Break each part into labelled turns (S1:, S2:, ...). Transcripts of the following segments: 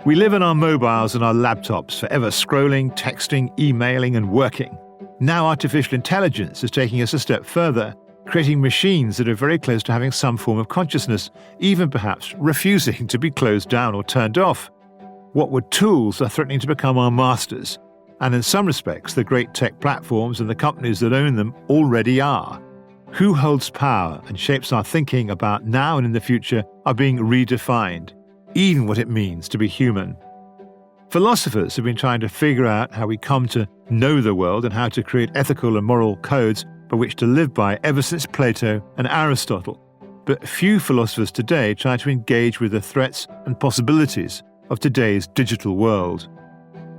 S1: We live in our mobiles and our laptops, forever scrolling, texting, emailing, and working. Now artificial intelligence is taking us a step further, creating machines that are very close to having some form of consciousness, even perhaps refusing to be closed down or turned off. What were tools are threatening to become our masters, and in some respects the great tech platforms and the companies that own them already are. Who holds power and shapes our thinking about now and in the future are being redefined, even what it means to be human. Philosophers have been trying to figure out how we come to know the world and how to create ethical and moral codes by which to live by ever since Plato and Aristotle. But few philosophers today try to engage with the threats and possibilities of today's digital world.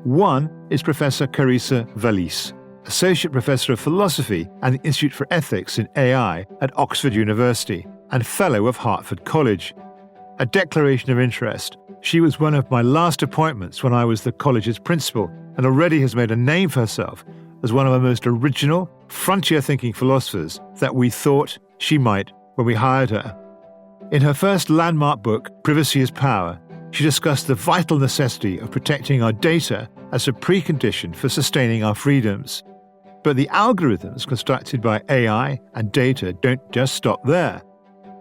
S1: One is Professor Carissa Véliz, Associate Professor of Philosophy at the Institute for Ethics in AI at Oxford University and Fellow of Hertford College. A declaration of interest, she was one of my last appointments when I was the college's principal and already has made a name for herself as one of the most original, frontier-thinking philosophers that we thought she might when we hired her. In her first landmark book, Privacy is Power, she discussed the vital necessity of protecting our data as a precondition for sustaining our freedoms. But the algorithms constructed by AI and data don't just stop there.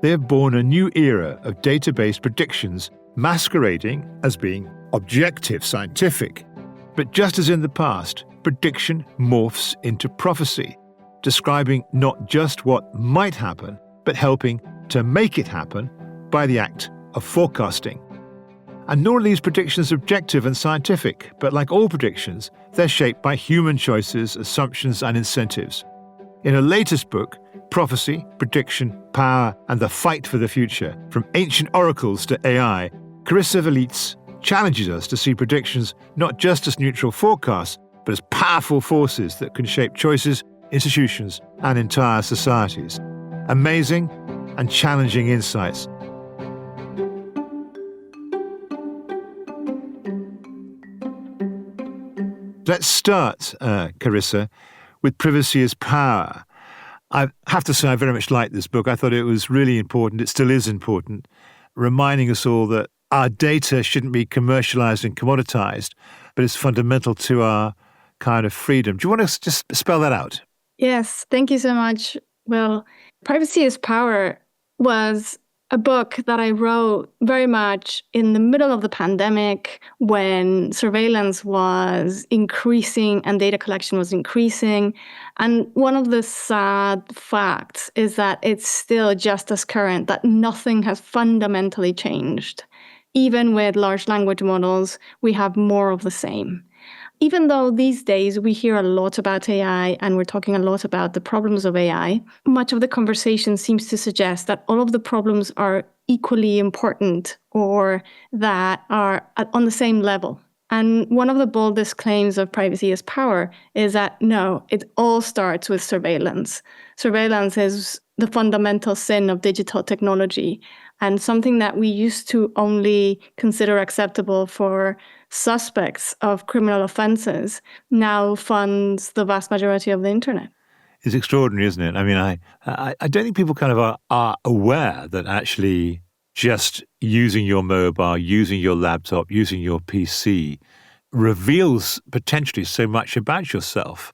S1: They have born a new era of database predictions masquerading as being objective scientific. But just as in the past, prediction morphs into prophecy, describing not just what might happen, but helping to make it happen by the act of forecasting. And nor are these predictions objective and scientific, but like all predictions, they're shaped by human choices, assumptions, and incentives. In her latest book, Prophecy, Prediction, Power, and the Fight for the Future, From Ancient Oracles to AI, Carissa Véliz challenges us to see predictions not just as neutral forecasts, but as powerful forces that can shape choices, institutions, and entire societies. Amazing and challenging insights. Let's start, Carissa, with Privacy is Power. I have to say I very much liked this book. I thought it was really important. It still is important, reminding us all that our data shouldn't be commercialized and commoditized, but it's fundamental to our kind of freedom. Do you want to just spell that out?
S2: Yes, thank you so much. Well, Privacy is Power was a book that I wrote very much in the middle of the pandemic when surveillance was increasing and data collection was increasing. And one of the sad facts is that it's still just as current, that nothing has fundamentally changed. Even with large language models, we have more of the same. Even though these days we hear a lot about AI and we're talking a lot about the problems of AI, much of the conversation seems to suggest that all of the problems are equally important or that are on the same level. And one of the boldest claims of Privacy is Power is that no, it all starts with surveillance. Surveillance is the fundamental sin of digital technology and something that we used to only consider acceptable for suspects of criminal offenses now funds the vast majority of the internet.
S1: It's extraordinary, isn't it? I mean, I don't think people kind of are aware that actually just using your mobile, using your laptop, using your PC reveals potentially so much about yourself.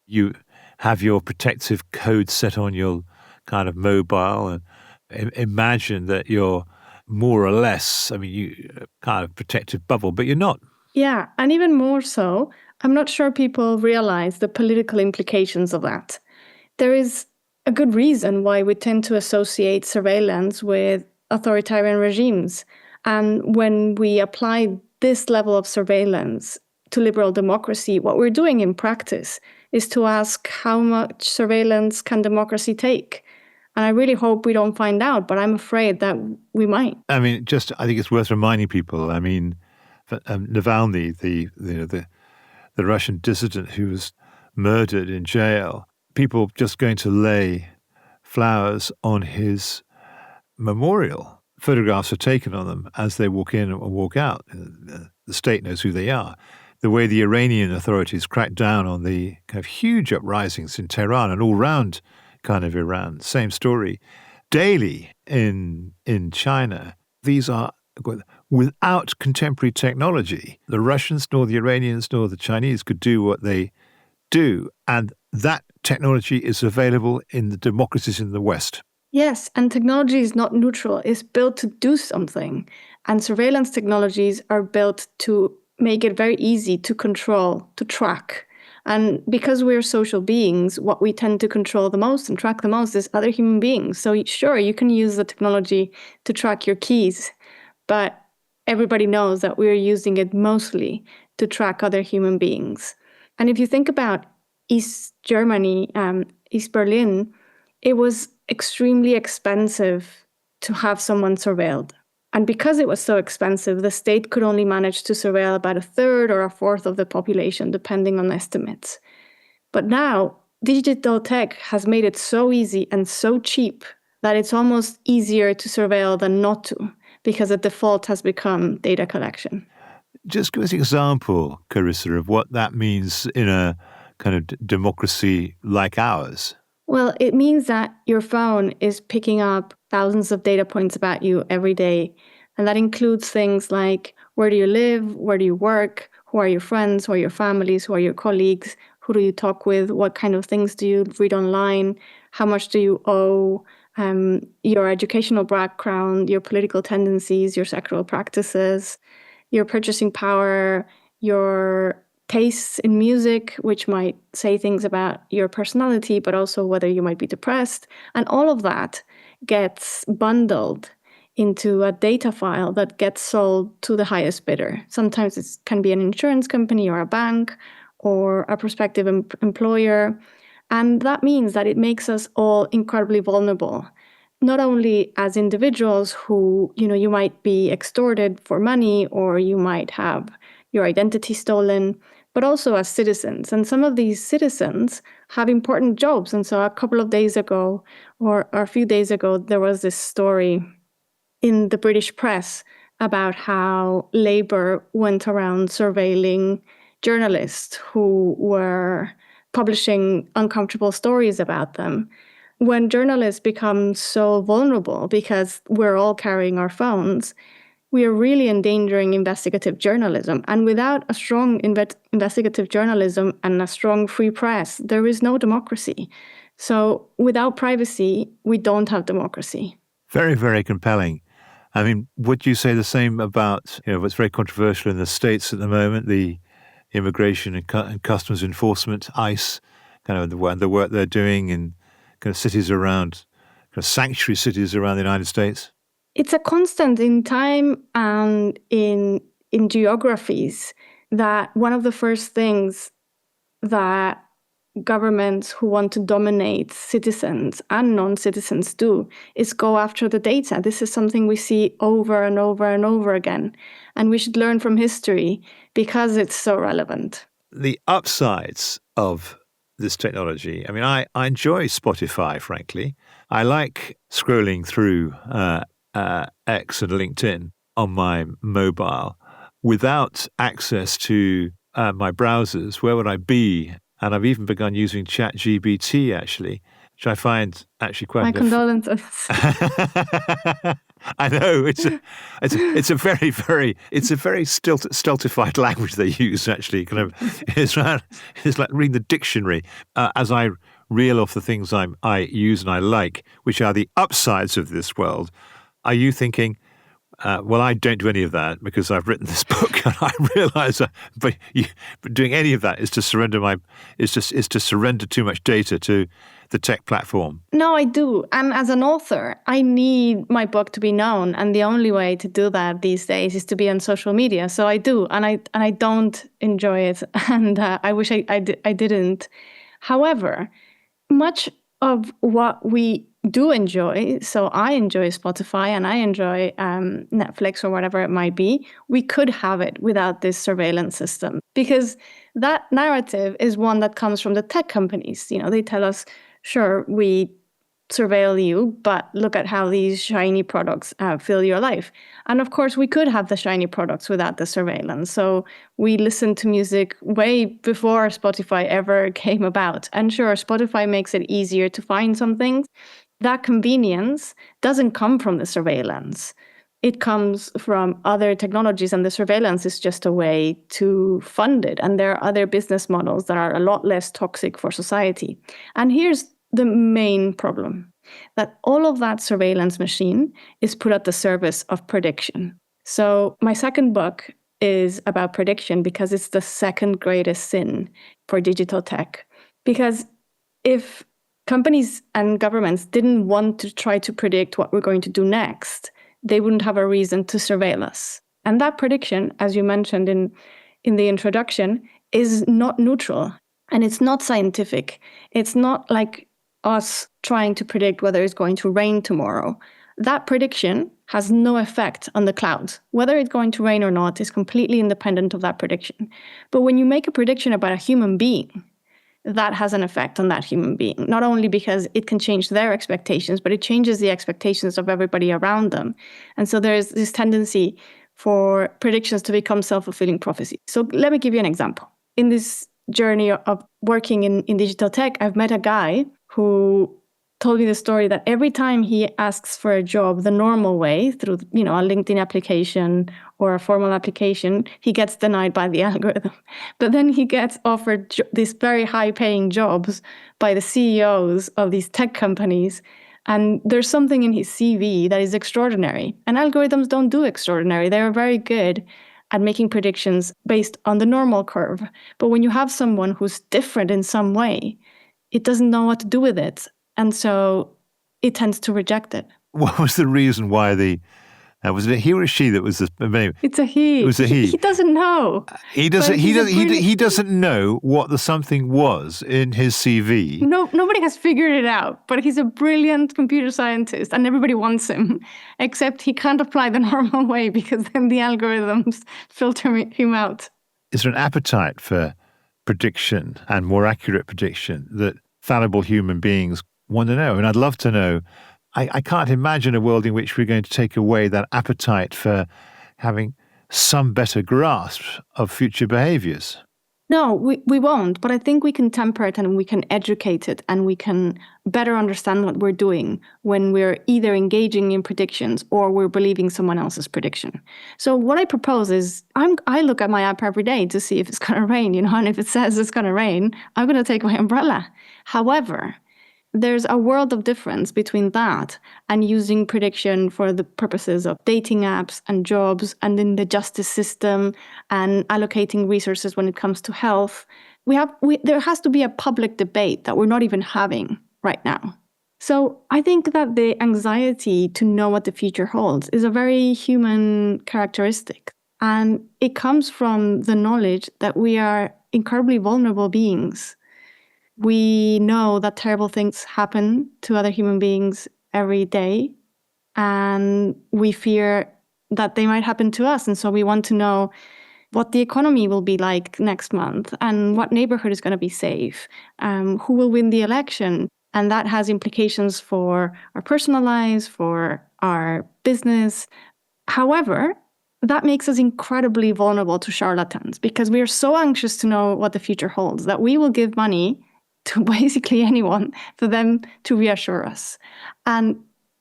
S1: You have your protective code set on your kind of mobile and imagine that you're more or less, you kind of protective bubble, but you're not.
S2: Yeah, and even more so, I'm not sure people realize the political implications of that. There is a good reason why we tend to associate surveillance with authoritarian regimes. And when we apply this level of surveillance to liberal democracy, what we're doing in practice is to ask how much surveillance can democracy take? And I really hope we don't find out, but I'm afraid that we might.
S1: I think it's worth reminding people. Navalny, the Russian dissident who was murdered in jail, people just going to lay flowers on his memorial. Photographs are taken on them as they walk in or walk out. The state knows who they are. The way the Iranian authorities cracked down on the kind of huge uprisings in Tehran and all round kind of Iran, same story. Daily in China, these are without contemporary technology, the Russians, nor the Iranians, nor the Chinese could do what they do. And that technology is available in the democracies in the West.
S2: Yes, and technology is not neutral. It's built to do something. And surveillance technologies are built to make it very easy to control, to track. And because we're social beings, what we tend to control the most and track the most is other human beings. So sure, you can use the technology to track your keys, but everybody knows that we're using it mostly to track other human beings. And if you think about East Germany, East Berlin, it was extremely expensive to have someone surveilled. And because it was so expensive, the state could only manage to surveil about a third or a fourth of the population, depending on estimates. But now, digital tech has made it so easy and so cheap that it's almost easier to surveil than not to, because the default has become data collection.
S1: Just give us an example, Carissa, of what that means in a kind of democracy like ours.
S2: Well, it means that your phone is picking up thousands of data points about you every day. And that includes things like where do you live, where do you work, who are your friends, who are your families, who are your colleagues, who do you talk with, what kind of things do you read online, how much do you owe, your educational background, your political tendencies, your sexual practices, your purchasing power, your tastes in music, which might say things about your personality, but also whether you might be depressed. And all of that gets bundled into a data file that gets sold to the highest bidder. Sometimes it can be an insurance company or a bank or a prospective employer. And that means that it makes us all incredibly vulnerable, not only as individuals who, you might be extorted for money or you might have your identity stolen, but also as citizens. And some of these citizens have important jobs. And so a couple of days ago, or a few days ago, there was this story in the British press about how Labour went around surveilling journalists who were publishing uncomfortable stories about them. When journalists become so vulnerable because we're all carrying our phones, we are really endangering investigative journalism. And without a strong investigative journalism and a strong free press, there is no democracy. So without privacy, we don't have democracy.
S1: Very, very compelling. I mean, would you say the same about, what's very controversial in the States at the moment, the Immigration and Customs Enforcement, ICE, kind of the work they're doing in kind of cities around, kind of sanctuary cities around the United States?
S2: It's a constant in time and in geographies that one of the first things that governments who want to dominate citizens and non-citizens do is go after the data. This is something we see over and over and over again. And we should learn from history because it's so relevant.
S1: The upsides of this technology, I mean, I enjoy Spotify, frankly. I like scrolling through X and LinkedIn on my mobile. Without access to my browsers, where would I be? And I've even begun using ChatGPT, actually, which I find actually quite...
S2: My condolences.
S1: I know it's a very stultified language they use. Actually, kind of it's like reading the dictionary as I reel off the things I use and I like, which are the upsides of this world. Are you thinking, well, I don't do any of that because I've written this book, and I realise that but doing any of that is to surrender too much data to the tech platform?
S2: No, I do. And as an author, I need my book to be known, and the only way to do that these days is to be on social media. So I do, and I don't enjoy it, and I wish I didn't. However, much of what we do enjoy, so I enjoy Spotify and I enjoy Netflix or whatever it might be, we could have it without this surveillance system. Because that narrative is one that comes from the tech companies. They tell us, sure, we surveil you, but look at how these shiny products fill your life. And of course, we could have the shiny products without the surveillance. So we listened to music way before Spotify ever came about. And sure, Spotify makes it easier to find some things. That convenience doesn't come from the surveillance. it comes from other technologies, and the surveillance is just a way to fund it. And there are other business models that are a lot less toxic for society. And here's the main problem, that all of that surveillance machine is put at the service of prediction. So my second book is about prediction because it's the second greatest sin for digital tech. Because if companies and governments didn't want to try to predict what we're going to do next, they wouldn't have a reason to surveil us. And that prediction, as you mentioned in the introduction, is not neutral and it's not scientific. It's not like us trying to predict whether it's going to rain tomorrow. That prediction has no effect on the clouds. Whether it's going to rain or not is completely independent of that prediction. But when you make a prediction about a human being, that has an effect on that human being, not only because it can change their expectations, but it changes the expectations of everybody around them. And so there's this tendency for predictions to become self-fulfilling prophecy. So let me give you an example. In this journey of working in digital tech, I've met a guy who told me the story that every time he asks for a job the normal way, through a LinkedIn application or a formal application, he gets denied by the algorithm. But then he gets offered these very high-paying jobs by the CEOs of these tech companies, and there's something in his CV that is extraordinary. And algorithms don't do extraordinary. They're very good at making predictions based on the normal curve. But when you have someone who's different in some way, it doesn't know what to do with it. And so it tends to reject it.
S1: What was the reason why was it a he or a she that was the?
S2: It's a he.
S1: It was a he.
S2: He doesn't know.
S1: He doesn't. He doesn't know what the something was in his CV.
S2: No, nobody has figured it out. But he's a brilliant computer scientist, and everybody wants him. Except he can't apply the normal way because then the algorithms filter him out.
S1: Is there an appetite for prediction and more accurate prediction that fallible human beings want to know? And I'd love to know. I can't imagine a world in which we're going to take away that appetite for having some better grasp of future behaviors.
S2: No, we won't. But I think we can temper it and we can educate it and we can better understand what we're doing when we're either engaging in predictions or we're believing someone else's prediction. So what I propose is I look at my app every day to see if it's going to rain, and if it says it's going to rain, I'm going to take my umbrella. However, there's a world of difference between that and using prediction for the purposes of dating apps and jobs and in the justice system and allocating resources when it comes to health. There has to be a public debate that we're not even having right now. So I think that the anxiety to know what the future holds is a very human characteristic. And it comes from the knowledge that we are incredibly vulnerable beings. We know that terrible things happen to other human beings every day, and we fear that they might happen to us. And so we want to know what the economy will be like next month and what neighborhood is going to be safe, who will win the election. And that has implications for our personal lives, for our business. However, that makes us incredibly vulnerable to charlatans because we are so anxious to know what the future holds that we will give money to basically anyone for them to reassure us. And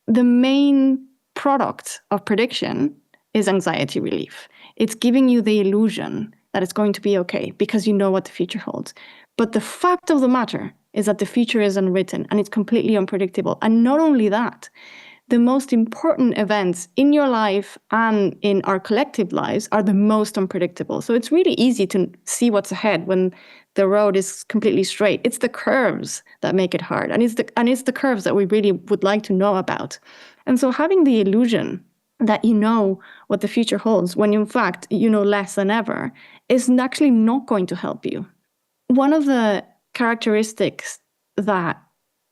S2: the main product of prediction is anxiety relief. It's giving you the illusion that it's going to be okay because you know what the future holds. But the fact of the matter is that the future is unwritten and it's completely unpredictable. And not only that, the most important events in your life and in our collective lives are the most unpredictable. So it's really easy to see what's ahead when the road is completely straight. It's the curves that make it hard. And it's the curves that we really would like to know about. And so having the illusion that you know what the future holds when in fact you know less than ever is actually not going to help you. One of the characteristics that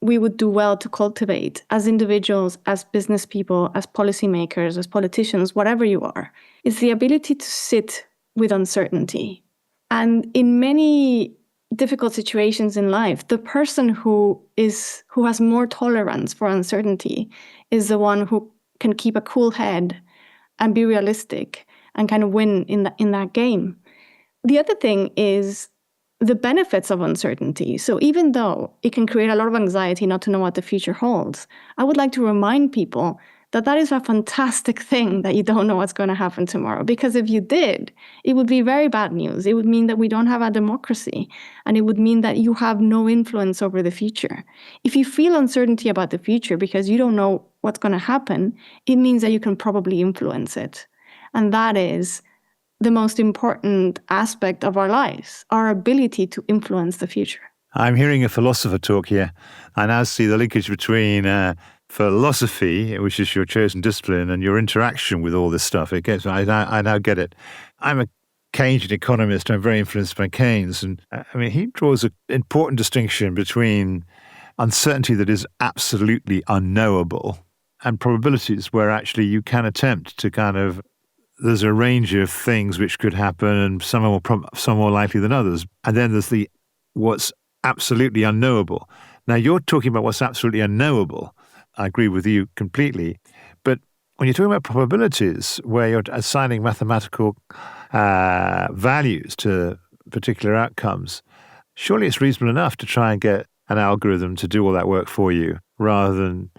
S2: we would do well to cultivate as individuals, as business people, as policymakers, as politicians, whatever you are, is the ability to sit with uncertainty. And in many difficult situations in life, the person who has more tolerance for uncertainty is the one who can keep a cool head and be realistic and kind of win in that game. The other thing is the benefits of uncertainty. So even though it can create a lot of anxiety not to know what the future holds, I would like to remind people that is a fantastic thing that you don't know what's going to happen tomorrow. Because if you did, it would be very bad news. It would mean that we don't have a democracy, and it would mean that you have no influence over the future. If you feel uncertainty about the future because you don't know what's going to happen, it means that you can probably influence it. And that is the most important aspect of our lives, our ability to influence the future.
S1: I'm hearing a philosopher talk here. I now see the linkage between philosophy, which is your chosen discipline, and your interaction with all this stuff. I now get it. I'm a Keynesian economist. I'm very influenced by Keynes. And he draws an important distinction between uncertainty that is absolutely unknowable and probabilities where actually you can attempt to there's a range of things which could happen, and some are more likely than others. And then there's what's absolutely unknowable. Now, you're talking about what's absolutely unknowable. I agree with you completely. But when you're talking about probabilities, where you're assigning mathematical values to particular outcomes, surely it's reasonable enough to try and get an algorithm to do all that work for you, rather than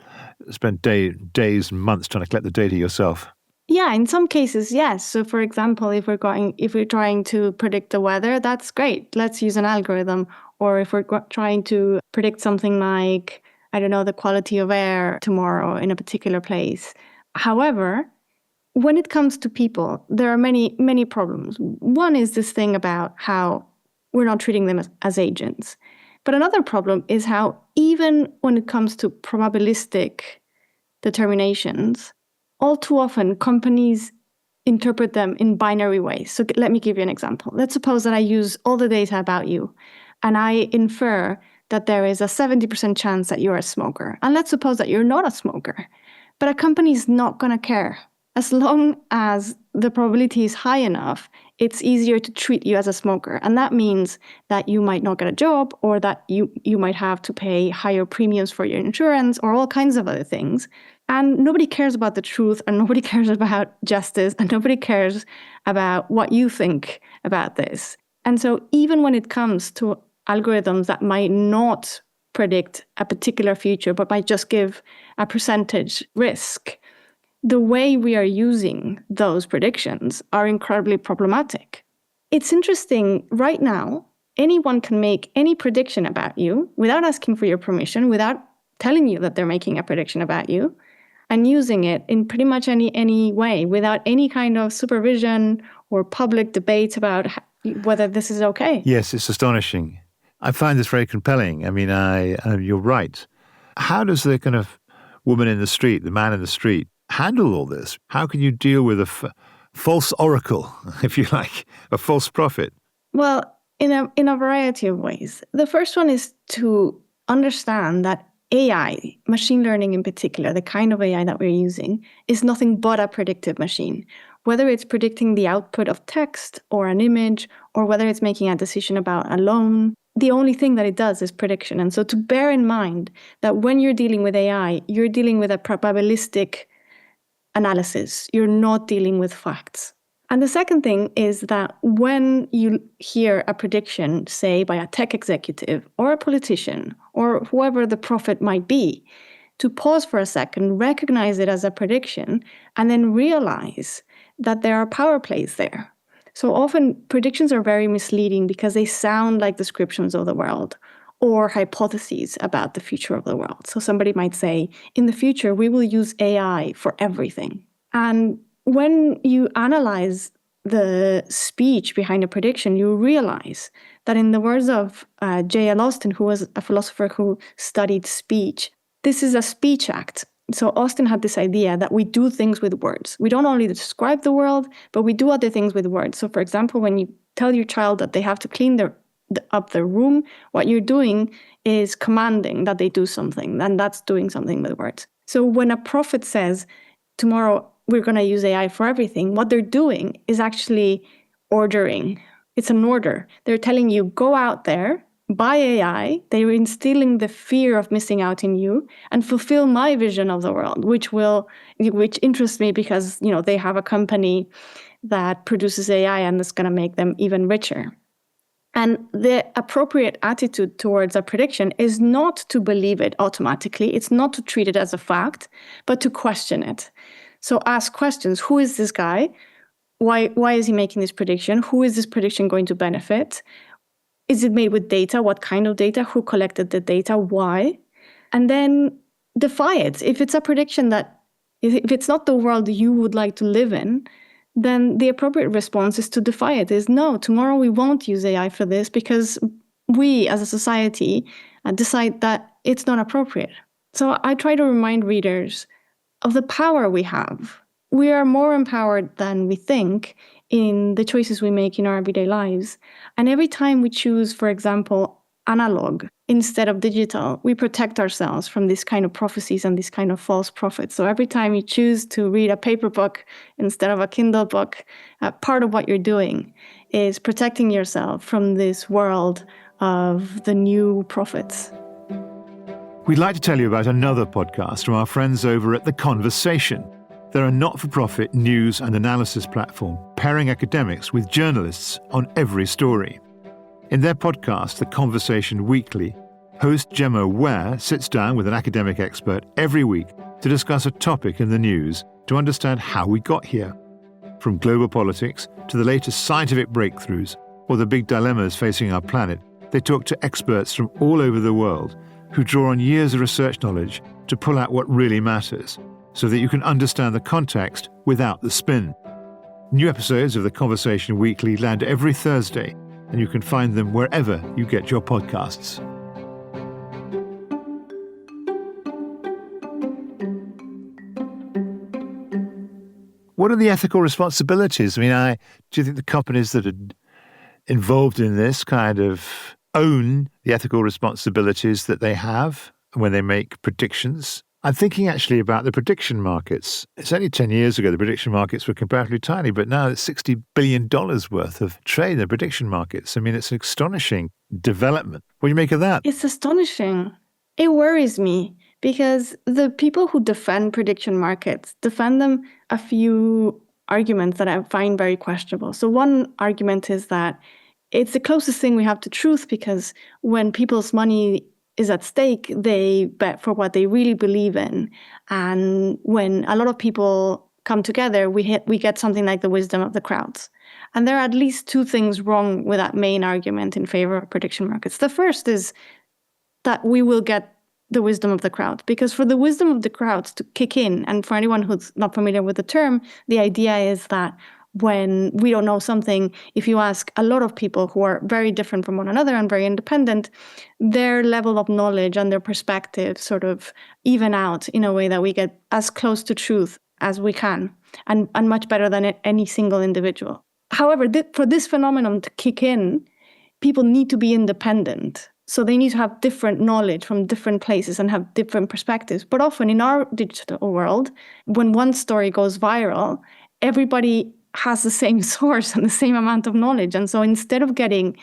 S1: spend days and months trying to collect the data yourself.
S2: Yeah, in some cases, yes. So, for example, if we're trying to predict the weather, that's great. Let's use an algorithm. Or if we're trying to predict something like, I don't know, the quality of air tomorrow in a particular place. However, when it comes to people, there are many, many problems. One is this thing about how we're not treating them as agents. But another problem is how even when it comes to probabilistic determinations, all too often, companies interpret them in binary ways. So let me give you an example. Let's suppose that I use all the data about you, and I infer that there is a 70% chance that you're a smoker. And let's suppose that you're not a smoker. But a company is not going to care. As long as the probability is high enough, it's easier to treat you as a smoker. And that means that you might not get a job, or that you might have to pay higher premiums for your insurance, or all kinds of other things. And nobody cares about the truth, and nobody cares about justice, and nobody cares about what you think about this. And so even when it comes to algorithms that might not predict a particular future, but might just give a percentage risk, the way we are using those predictions are incredibly problematic. It's interesting, right now, anyone can make any prediction about you without asking for your permission, without telling you that they're making a prediction about you, and using it in pretty much any way, without any kind of supervision or public debate about whether this is okay.
S1: Yes, it's astonishing. I find this very compelling. You're right. How does the kind of woman in the street, the man in the street, handle all this? How can you deal with a false oracle, if you like, a false prophet?
S2: Well, in a variety of ways. The first one is to understand that AI, machine learning in particular, the kind of AI that we're using, is nothing but a predictive machine. Whether it's predicting the output of text or an image, or whether it's making a decision about a loan, the only thing that it does is prediction. And so to bear in mind that when you're dealing with AI, you're dealing with a probabilistic analysis. You're not dealing with facts. And the second thing is that when you hear a prediction, say by a tech executive or a politician or whoever the prophet might be, to pause for a second, recognize it as a prediction, and then realize that there are power plays there. So often predictions are very misleading because they sound like descriptions of the world or hypotheses about the future of the world. So somebody might say, in the future, we will use AI for everything. And when you analyze the speech behind a prediction, you realize that in the words of J.L. Austin, who was a philosopher who studied speech, this is a speech act. So Austin had this idea that we do things with words. We don't only describe the world, but we do other things with words. So for example, when you tell your child that they have to clean up their room, what you're doing is commanding that they do something, and that's doing something with words. So when a prophet says, tomorrow we're going to use AI for everything, what they're doing is actually ordering. It's an order. They're telling you, go out there, buy AI. They're instilling the fear of missing out in you and fulfill my vision of the world, which interests me because, they have a company that produces AI and it's going to make them even richer. And the appropriate attitude towards a prediction is not to believe it automatically. It's not to treat it as a fact, but to question it. So ask questions. Who is this guy? Why is he making this prediction? Who is this prediction going to benefit? Is it made with data? What kind of data? Who collected the data? Why? And then defy it. If it's a prediction if it's not the world you would like to live in, then the appropriate response is to defy it, is no, tomorrow we won't use AI for this because we as a society decide that it's not appropriate. So I try to remind readers of the power we have. We are more empowered than we think in the choices we make in our everyday lives. And every time we choose, for example, analog instead of digital, we protect ourselves from these kind of prophecies and these kind of false prophets. So every time you choose to read a paper book instead of a Kindle book, part of what you're doing is protecting yourself from this world of the new prophets.
S1: We'd like to tell you about another podcast from our friends over at The Conversation. They're a not-for-profit news and analysis platform pairing academics with journalists on every story. In their podcast, The Conversation Weekly, host Gemma Ware sits down with an academic expert every week to discuss a topic in the news to understand how we got here. From global politics to the latest scientific breakthroughs or the big dilemmas facing our planet, they talk to experts from all over the world who draw on years of research knowledge to pull out what really matters so that you can understand the context without the spin. New episodes of The Conversation Weekly land every Thursday, and you can find them wherever you get your podcasts. What are the ethical responsibilities? I mean, do you think the companies that are involved in this kind of own the ethical responsibilities that they have when they make predictions? I'm thinking actually about the prediction markets. It's only 10 years ago the prediction markets were comparatively tiny, but now it's $60 billion worth of trade in the prediction markets. I mean, it's an astonishing development. What do you make of that?
S2: It's astonishing. It worries me because the people who defend prediction markets defend them a few arguments that I find very questionable. So one argument is that it's the closest thing we have to truth because when people's money is at stake, they bet for what they really believe in. And when a lot of people come together, we get something like the wisdom of the crowds. And there are at least two things wrong with that main argument in favor of prediction markets. The first is that we will get the wisdom of the crowd, because for the wisdom of the crowds to kick in, and for anyone who's not familiar with the term, the idea is that when we don't know something, if you ask a lot of people who are very different from one another and very independent, their level of knowledge and their perspective sort of even out in a way that we get as close to truth as we can, and much better than any single individual. However, for this phenomenon to kick in, people need to be independent. So they need to have different knowledge from different places and have different perspectives. But often in our digital world, when one story goes viral, everybody has the same source and the same amount of knowledge. And so instead of getting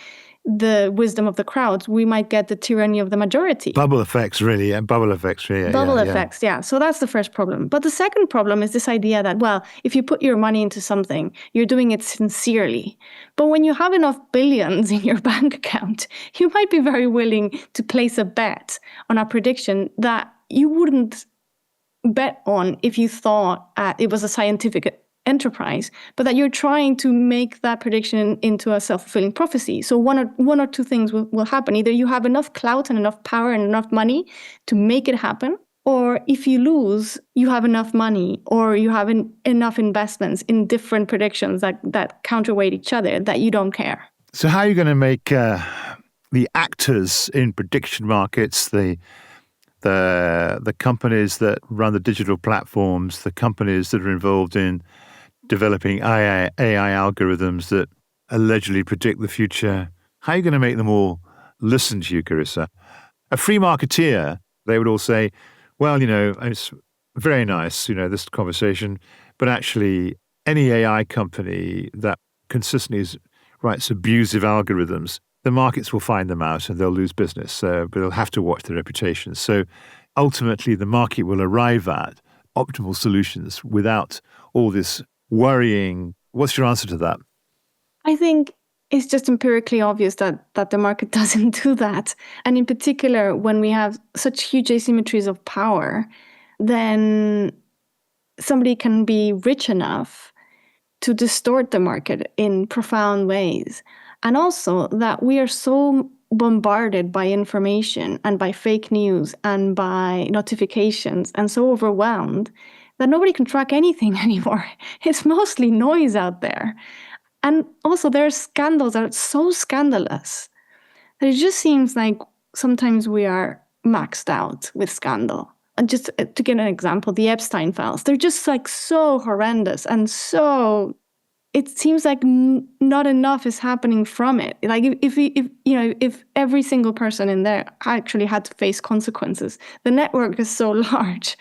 S2: the wisdom of the crowds, we might get the tyranny of the majority.
S1: Bubble effects, really. Yeah. Bubble effects, really.
S2: Bubble effects, yeah. So that's the first problem. But the second problem is this idea that, well, if you put your money into something, you're doing it sincerely. But when you have enough billions in your bank account, you might be very willing to place a bet on a prediction that you wouldn't bet on if you thought it was a scientific enterprise, but that you're trying to make that prediction into a self-fulfilling prophecy. So one or two things will happen. Either you have enough clout and enough power and enough money to make it happen, or if you lose, you have enough money or you have enough investments in different predictions that counterweight each other that you don't care.
S1: So how are you going to make the actors in prediction markets, the companies that run the digital platforms, the companies that are involved in developing AI algorithms that allegedly predict the future, how are you going to make them all listen to you, Carissa? A free marketeer, they would all say, well, it's very nice, this conversation, but actually any AI company that consistently writes abusive algorithms, the markets will find them out and they'll lose business, but they'll have to watch their reputations. So ultimately, the market will arrive at optimal solutions without all this worrying. What's your answer to that?
S2: I think it's just empirically obvious that the market doesn't do that. And in particular, when we have such huge asymmetries of power, then somebody can be rich enough to distort the market in profound ways. And also that we are so bombarded by information and by fake news and by notifications and so overwhelmed that nobody can track anything anymore. It's mostly noise out there. And also there are scandals that are so scandalous that it just seems like sometimes we are maxed out with scandal. And just to give an example, the Epstein files, they're just like so horrendous and so, it seems like not enough is happening from it. Like if every single person in there actually had to face consequences, the network is so large.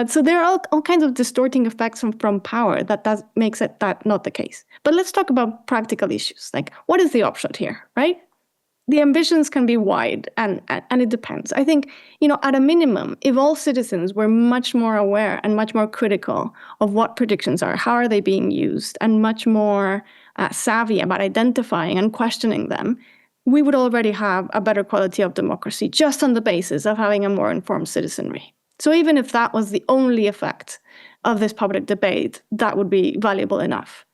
S2: So there are all kinds of distorting effects from power that makes it that not the case. But let's talk about practical issues. Like, what is the upshot here, right? The ambitions can be wide, and it depends. I think, at a minimum, if all citizens were much more aware and much more critical of what predictions are, how are they being used, and much more savvy about identifying and questioning them, we would already have a better quality of democracy just on the basis of having a more informed citizenry. So even if that was the only effect of this public debate, that would be valuable enough.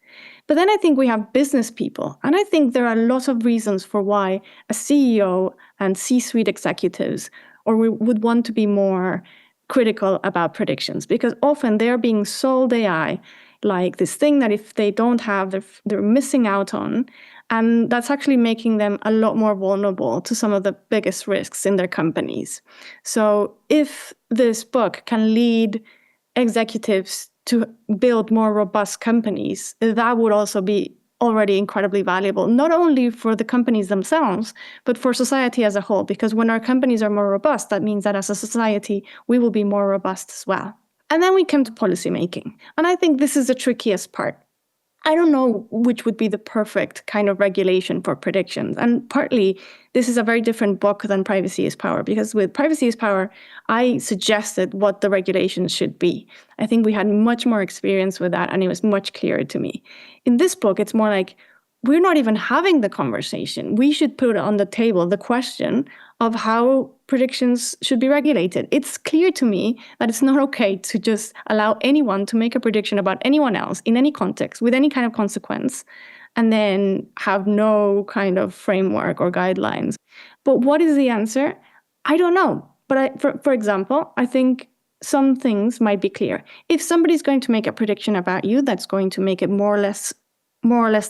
S2: But then I think we have business people, and I think there are lots of reasons for why a CEO and C-suite executives we would want to be more critical about predictions, because often they're being sold AI like this thing that if they don't have, they're missing out on, and that's actually making them a lot more vulnerable to some of the biggest risks in their companies. So if this book can lead executives to build more robust companies, that would also be already incredibly valuable, not only for the companies themselves, but for society as a whole. Because when our companies are more robust, that means that as a society, we will be more robust as well. And then we come to policymaking. And I think this is the trickiest part. I don't know which would be the perfect kind of regulation for predictions. And partly, this is a very different book than Privacy is Power, because with Privacy is Power, I suggested what the regulations should be. I think we had much more experience with that, and it was much clearer to me. In this book, it's more like, we're not even having the conversation. We should put on the table the question of how predictions should be regulated. It's clear to me that it's not okay to just allow anyone to make a prediction about anyone else in any context with any kind of consequence and then have no kind of framework or guidelines. But what is the answer? I don't know. But for example, I think some things might be clear. If somebody's going to make a prediction about you that's going to make it more or less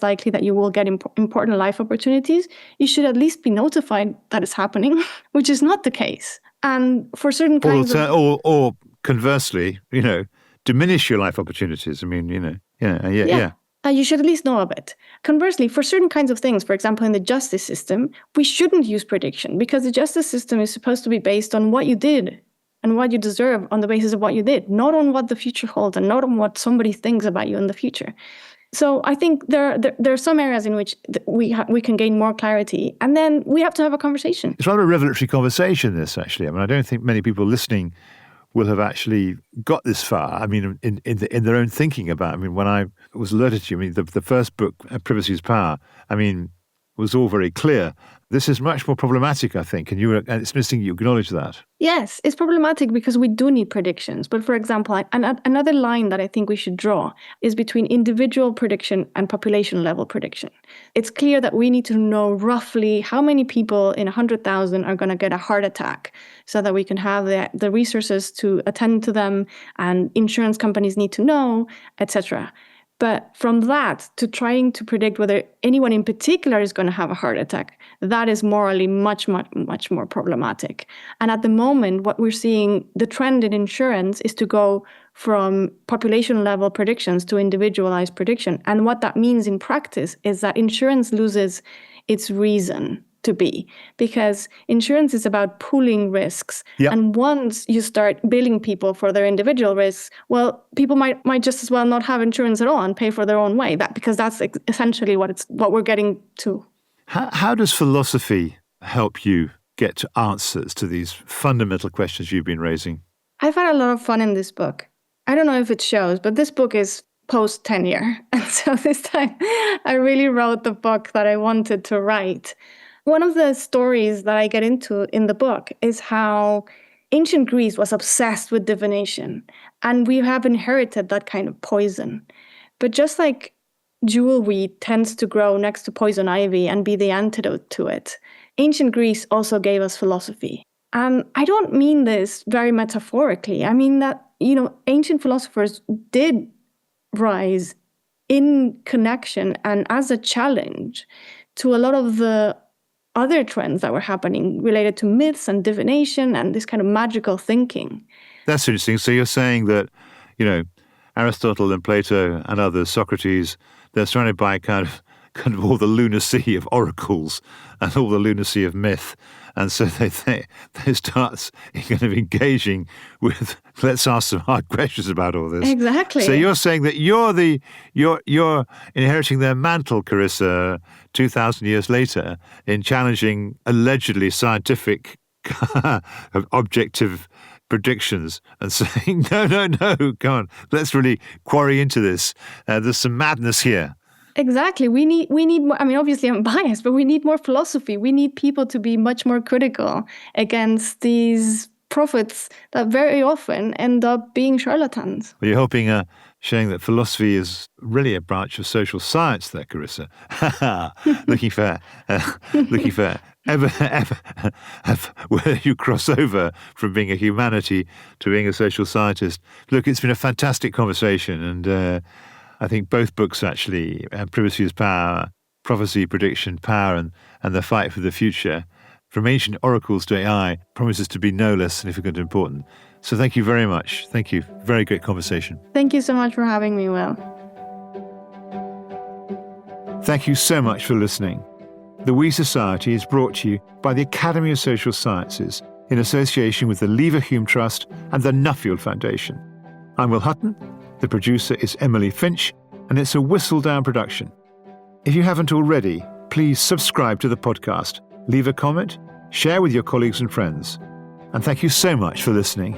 S2: likely that you will get important life opportunities, you should at least be notified that it's happening, which is not the case. And for certain kinds
S1: or conversely, diminish your life opportunities. I mean, yeah.
S2: You should at least know of it. Conversely, for certain kinds of things, for example, in the justice system, we shouldn't use prediction, because the justice system is supposed to be based on what you did and what you deserve on the basis of what you did, not on what the future holds and not on what somebody thinks about you in the future. So I think there are some areas in which we can gain more clarity, and then we have to have a conversation.
S1: It's rather a revelatory conversation, this, actually. I mean, I don't think many people listening will have actually got this far. I mean, in their own thinking about. I mean, when I was alerted to you, I mean, the first book, Privacy is Power, I mean, was all very clear. This is much more problematic, I think, and it's interesting you acknowledge that.
S2: Yes, it's problematic because we do need predictions. But for example, another line that I think we should draw is between individual prediction and population level prediction. It's clear that we need to know roughly how many people in 100,000 are going to get a heart attack so that we can have the resources to attend to them, and insurance companies need to know, etc. But from that to trying to predict whether anyone in particular is going to have a heart attack, that is morally much, much, much more problematic. And at the moment, what we're seeing, the trend in insurance is to go from population level predictions to individualized prediction. And what that means in practice is that insurance loses its reason to be, because insurance is about pooling risks. Yep. And once you start billing people for their individual risks, well, people might just as well not have insurance at all and pay for their own way, because that's essentially what we're getting to.
S1: How does philosophy help you get to answers to these fundamental questions you've been raising?
S2: I've had a lot of fun in this book. I don't know if it shows, but this book is post-tenure. And so this time I really wrote the book that I wanted to write. One of the stories that I get into in the book is how ancient Greece was obsessed with divination, and we have inherited that kind of poison. But just like jewelweed tends to grow next to poison ivy and be the antidote to it, ancient Greece also gave us philosophy. And I don't mean this very metaphorically. I mean that, ancient philosophers did rise in connection and as a challenge to a lot of the other trends that were happening related to myths and divination and this kind of magical thinking.
S1: That's interesting. So you're saying that, Aristotle and Plato and others, Socrates, they're surrounded by kind of all the lunacy of oracles and all the lunacy of myth. And so they start kind of engaging with, let's ask some hard questions about all this.
S2: Exactly.
S1: So you're saying that you're inheriting their mantle, Carissa, 2,000 years later, in challenging allegedly scientific objective predictions and saying, no, come on, let's really quarry into this. There's some madness here.
S2: Exactly. We need more. I mean, obviously I'm biased, but we need more philosophy. We need people to be much more critical against these prophets that very often end up being charlatans.
S1: Well, you're hoping, showing that philosophy is really a branch of social science there, Carissa. Looking for ever where you cross over from being a humanity to being a social scientist. Look, it's been a fantastic conversation, and I think both books actually, Privacy is Power, Prophecy, Prediction, Power, and The Fight for the Future, From Ancient Oracles to AI, promises to be no less significant and important. So thank you very much. Thank you. Very great conversation.
S2: Thank you so much for having me, Will.
S1: Thank you so much for listening. The We Society is brought to you by the Academy of Social Sciences in association with the Leverhulme Trust and the Nuffield Foundation. I'm Will Hutton. The producer is Emily Finch, and it's a whistle-down production. If you haven't already, please subscribe to the podcast, leave a comment, share with your colleagues and friends. And thank you so much for listening.